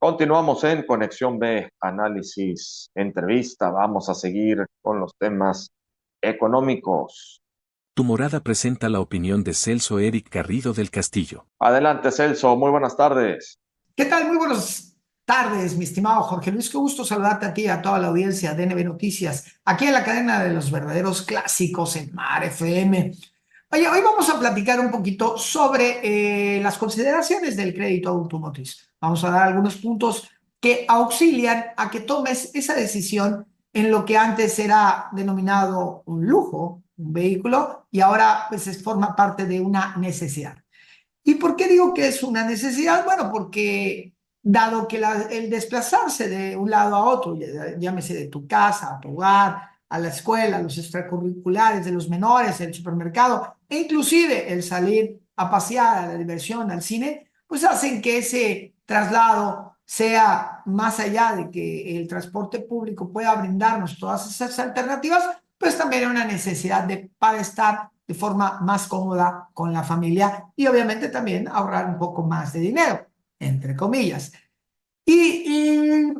Continuamos en Conexión B, análisis, entrevista. Vamos a seguir con los temas económicos. Tu Morada presenta la opinión de Celso Eric Garrido del Castillo. Adelante, Celso. Muy buenas tardes. ¿Qué tal? Muy buenas tardes, mi estimado Jorge Luis. Qué gusto saludarte a ti y a toda la audiencia de NB Noticias, aquí en la cadena de los verdaderos clásicos en Mar FM. Oye, hoy vamos a platicar un poquito sobre las consideraciones del crédito automotriz. Vamos a dar algunos puntos que auxilian a que tomes esa decisión en lo que antes era denominado un lujo, un vehículo, y ahora pues forma parte de una necesidad. ¿Y por qué digo que es una necesidad? Bueno, porque dado que el desplazarse de un lado a otro, llámese de tu casa a tu hogar, a la escuela, a los extracurriculares de los menores, el supermercado, e inclusive el salir a pasear, a la diversión, al cine, pues hacen que ese traslado sea más allá de que el transporte público pueda brindarnos todas esas alternativas, pues también una necesidad para estar de forma más cómoda con la familia y obviamente también ahorrar un poco más de dinero, entre comillas. Y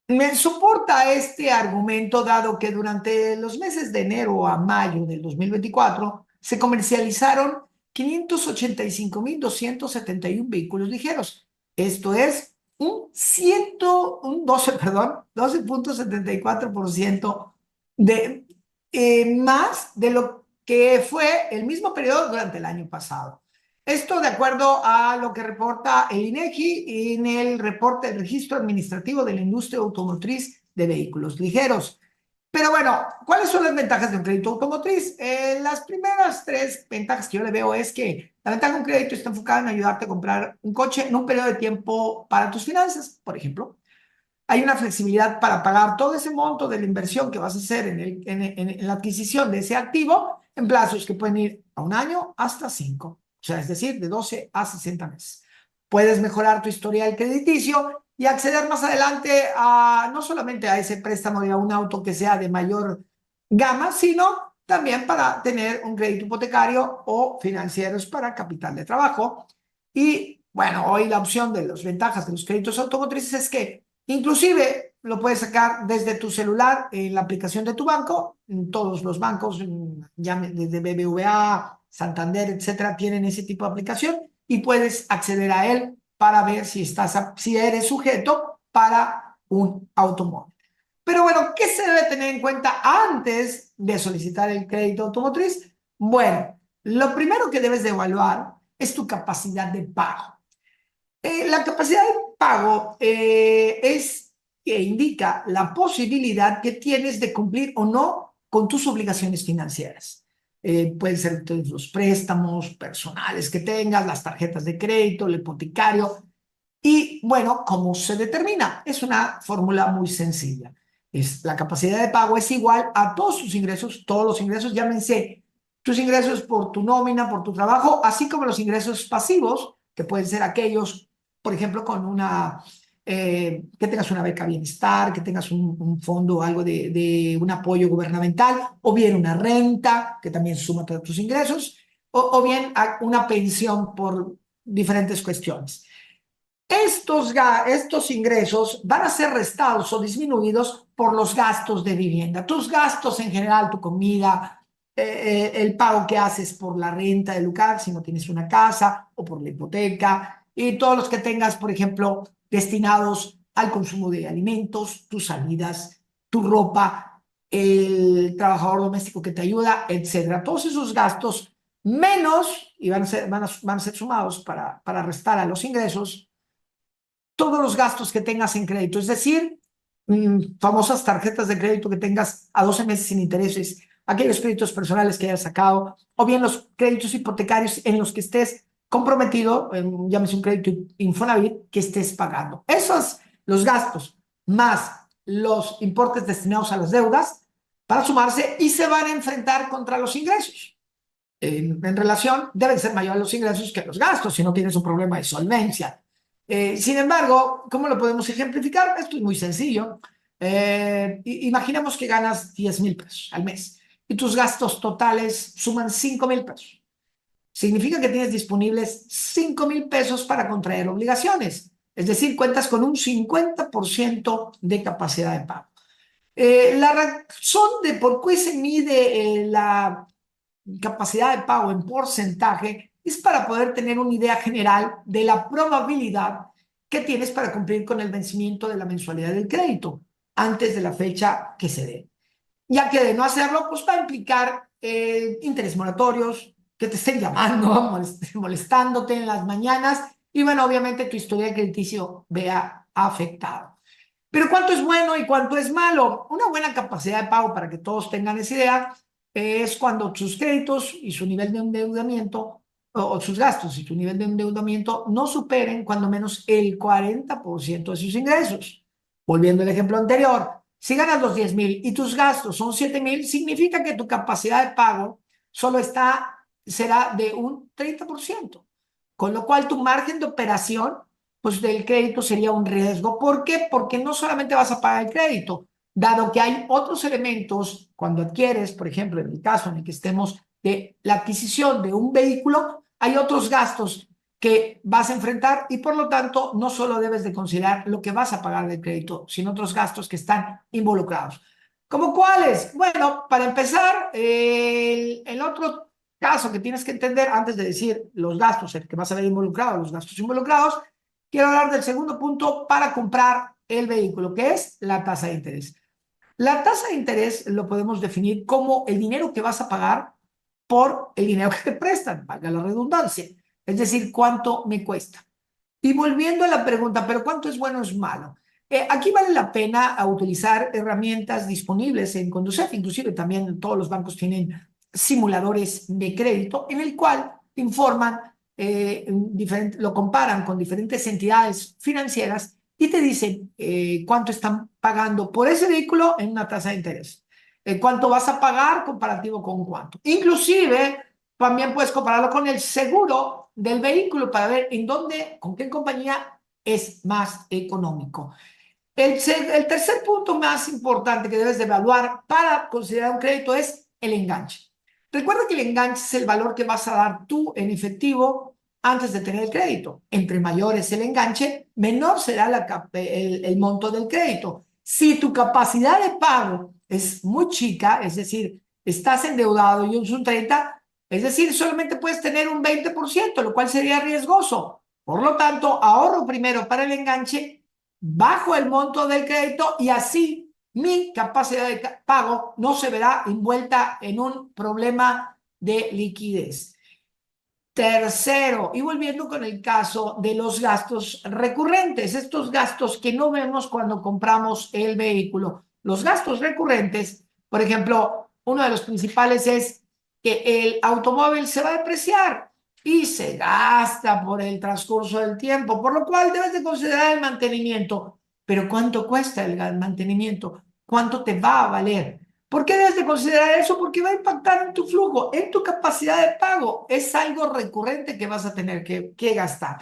me soporta este argumento dado que durante los meses de enero a mayo del 2024 se comercializaron 585.271 vehículos ligeros. Esto es un 12, perdón, 12,74% de más de lo que fue el mismo periodo durante el año pasado. Esto de acuerdo a lo que reporta el INEGI en el reporte del Registro Administrativo de la Industria Automotriz de Vehículos Ligeros. Pero bueno, ¿cuáles son las ventajas de un crédito automotriz? Las primeras tres ventajas que yo le veo es que la ventaja de un crédito está enfocada en ayudarte a comprar un coche en un periodo de tiempo para tus finanzas, por ejemplo. Hay una flexibilidad para pagar todo ese monto de la inversión que vas a hacer en la adquisición de ese activo en plazos que pueden ir a un año hasta 5, o sea, es decir, de 12 a 60 meses. Puedes mejorar tu historial crediticio y acceder más adelante a no solamente a ese préstamo de un auto que sea de mayor gama, sino también para tener un crédito hipotecario o financieros para capital de trabajo. Y bueno, hoy la opción de las ventajas de los créditos automotrices es que inclusive lo puedes sacar desde tu celular en la aplicación de tu banco. En todos los bancos, ya desde BBVA, Santander, etcétera, tienen ese tipo de aplicación y puedes acceder a él para ver si eres sujeto para un automóvil. Pero bueno, ¿qué se debe tener en cuenta antes de solicitar el crédito automotriz? Bueno, lo primero que debes de evaluar es tu capacidad de pago. La capacidad de pago es que indica la posibilidad que tienes de cumplir o no con tus obligaciones financieras. Pueden ser todos los préstamos personales que tengas, las tarjetas de crédito, el hipotecario. Y bueno, ¿cómo se determina? Es una fórmula muy sencilla. La capacidad de pago es igual a todos los ingresos, llámense tus ingresos por tu nómina, por tu trabajo, así como los ingresos pasivos, que pueden ser aquellos, por ejemplo, que tengas una beca bienestar, que tengas un fondo o algo de un apoyo gubernamental, o bien una renta, que también suma para tus ingresos, o bien una pensión por diferentes cuestiones. Estos ingresos van a ser restados o disminuidos por los gastos de vivienda. Tus gastos en general, tu comida, el pago que haces por la renta del lugar, si no tienes una casa, o por la hipoteca, y todos los que tengas, por ejemplo, destinados al consumo de alimentos, tus salidas, tu ropa, el trabajador doméstico que te ayuda, etcétera. Todos esos gastos menos, y van a ser sumados para restar a los ingresos todos los gastos que tengas en crédito, es decir, famosas tarjetas de crédito que tengas a 12 meses sin intereses, aquellos créditos personales que hayas sacado, o bien los créditos hipotecarios en los que estés comprometido, llámese un crédito Infonavit, que estés pagando. Esos, los gastos, más los importes destinados a las deudas, para sumarse y se van a enfrentar contra los ingresos. En relación, deben ser mayores los ingresos que los gastos, si no tienes un problema de solvencia. Sin embargo, ¿cómo lo podemos ejemplificar? Esto es muy sencillo. Imaginemos que ganas 10,000 pesos al mes y tus gastos totales suman 5,000 pesos. Significa que tienes disponibles 5,000 pesos para contraer obligaciones. Es decir, cuentas con un 50% de capacidad de pago. La razón de por qué se mide la capacidad de pago en porcentaje es para poder tener una idea general de la probabilidad que tienes para cumplir con el vencimiento de la mensualidad del crédito antes de la fecha que se dé. Ya que de no hacerlo, pues va a implicar intereses moratorios, que te estén llamando, molestándote en las mañanas y bueno, obviamente tu historial crediticio vea afectado. Pero ¿cuánto es bueno y cuánto es malo? Una buena capacidad de pago, para que todos tengan esa idea, es cuando sus créditos y su nivel de endeudamiento, o sus gastos y su nivel de endeudamiento no superen cuando menos el 40% de sus ingresos. Volviendo al ejemplo anterior, si ganas los 10,000 y tus gastos son 7,000, significa que tu capacidad de pago solo será de un 30%, con lo cual tu margen de operación pues del crédito sería un riesgo. ¿Por qué? Porque no solamente vas a pagar el crédito, dado que hay otros elementos cuando adquieres, por ejemplo, en el caso en el que estemos de la adquisición de un vehículo, hay otros gastos que vas a enfrentar y por lo tanto no solo debes de considerar lo que vas a pagar del crédito, sino otros gastos que están involucrados. ¿Cómo cuáles? Bueno, para empezar, el otro caso que tienes que entender antes de decir los gastos, el que vas a ver involucrado, los gastos involucrados, quiero hablar del segundo punto para comprar el vehículo, que es la tasa de interés. La tasa de interés lo podemos definir como el dinero que vas a pagar por el dinero que te prestan, valga la redundancia. Es decir, cuánto me cuesta. Y volviendo a la pregunta, ¿pero cuánto es bueno o es malo? Aquí vale la pena utilizar herramientas disponibles en Conducef, inclusive también todos los bancos tienen simuladores de crédito en el cual te informan, lo comparan con diferentes entidades financieras y te dicen cuánto están pagando por ese vehículo en una tasa de interés. Cuánto vas a pagar comparativo con cuánto. Inclusive también puedes compararlo con el seguro del vehículo para ver en dónde, con qué compañía es más económico. El tercer punto más importante que debes de evaluar para considerar un crédito es el enganche. Recuerda que el enganche es el valor que vas a dar tú en efectivo antes de tener el crédito. Entre mayor es el enganche, menor será el monto del crédito. Si tu capacidad de pago es muy chica, es decir, estás endeudado y es un 30%, es decir, solamente puedes tener un 20%, lo cual sería riesgoso. Por lo tanto, ahorro primero para el enganche, bajo el monto del crédito y así mi capacidad de pago no se verá envuelta en un problema de liquidez. Tercero, y volviendo con el caso de los gastos recurrentes, estos gastos que no vemos cuando compramos el vehículo. Los gastos recurrentes, por ejemplo, uno de los principales es que el automóvil se va a depreciar y se gasta por el transcurso del tiempo, por lo cual debes de considerar el mantenimiento. Pero ¿cuánto cuesta el mantenimiento? ¿Cuánto te va a valer? ¿Por qué debes de considerar eso? Porque va a impactar en tu flujo, en tu capacidad de pago. Es algo recurrente que vas a tener que gastar.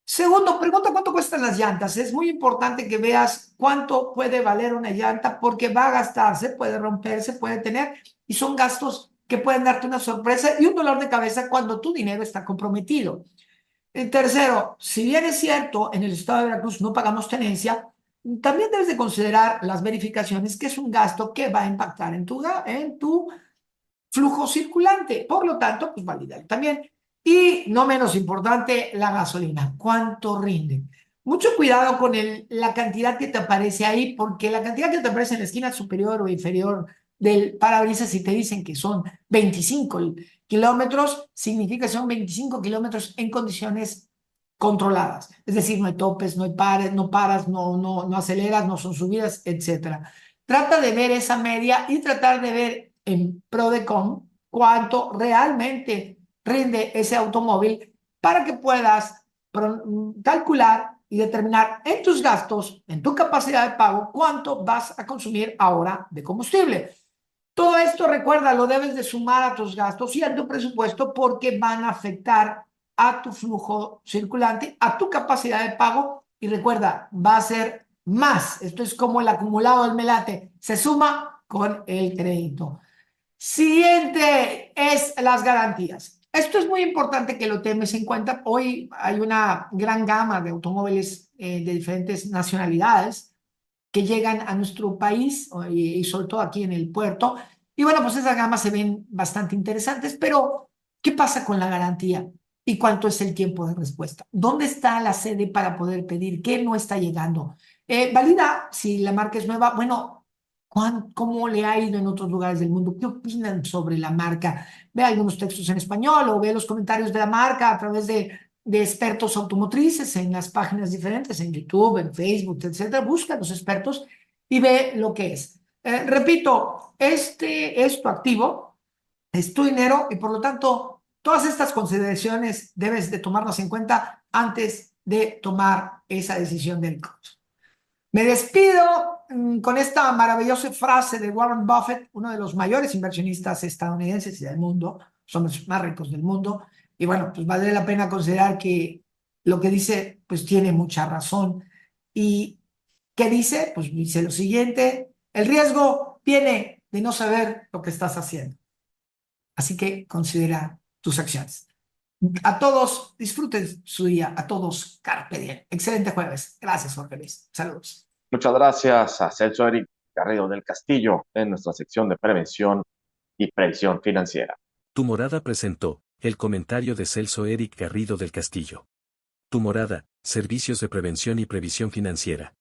Segundo, pregunta cuánto cuestan las llantas. Es muy importante que veas cuánto puede valer una llanta porque va a gastarse, puede romperse, puede tener, y son gastos que pueden darte una sorpresa y un dolor de cabeza cuando tu dinero está comprometido. Tercero, si bien es cierto, en el estado de Veracruz no pagamos tenencia, también debes de considerar las verificaciones, que es un gasto que va a impactar en tu flujo circulante. Por lo tanto, pues validar también. Y no menos importante, la gasolina. ¿Cuánto rinde? Mucho cuidado con la cantidad que te aparece ahí, porque la cantidad que te aparece en la esquina superior o inferior del parabrisas, si te dicen que son 25 kilómetros, significa que son 25 kilómetros en condiciones controladas. Es decir, no hay topes, no hay pares, no paras, no aceleras, no son subidas, etcétera. Trata de ver esa media y tratar de ver en pro de con cuánto realmente rinde ese automóvil para que puedas calcular y determinar en tus gastos, en tu capacidad de pago, cuánto vas a consumir ahora de combustible. Todo esto, recuerda, lo debes de sumar a tus gastos y a tu presupuesto porque van a afectar a tu flujo circulante, a tu capacidad de pago y recuerda, va a ser más. Esto es como el acumulado del melate, se suma con el crédito. Siguiente es las garantías. Esto es muy importante que lo tomes en cuenta. Hoy hay una gran gama de automóviles de diferentes nacionalidades que llegan a nuestro país y sobre todo aquí en el puerto. Y bueno, pues esas gamas se ven bastante interesantes, pero ¿qué pasa con la garantía? ¿Y cuánto es el tiempo de respuesta? ¿Dónde está la sede para poder pedir? ¿Qué no está llegando? ¿Valida si la marca es nueva? Bueno, ¿cómo le ha ido en otros lugares del mundo? ¿Qué opinan sobre la marca? Ve algunos textos en español o ve los comentarios de la marca a través de expertos automotrices en las páginas diferentes, en YouTube, en Facebook, etcétera. Busca a los expertos y ve lo que es. Repito, es tu activo, es tu dinero y por lo tanto todas estas consideraciones debes de tomarlas en cuenta antes de tomar esa decisión del costo. Me despido con esta maravillosa frase de Warren Buffett, uno de los mayores inversionistas estadounidenses y del mundo, son los más ricos del mundo. Y bueno, pues vale la pena considerar que lo que dice, pues tiene mucha razón. ¿Y qué dice? Pues dice lo siguiente, el riesgo viene de no saber lo que estás haciendo. Así que considera tus acciones. A todos, disfruten su día. A todos, carpe diem. Excelente jueves. Gracias, Jorge Luis. Saludos. Muchas gracias a Celso Eric Garrido del Castillo en nuestra sección de prevención y previsión financiera. Tu Morada presentó el comentario de Celso Eric Garrido del Castillo. Tu Morada, servicios de prevención y previsión financiera.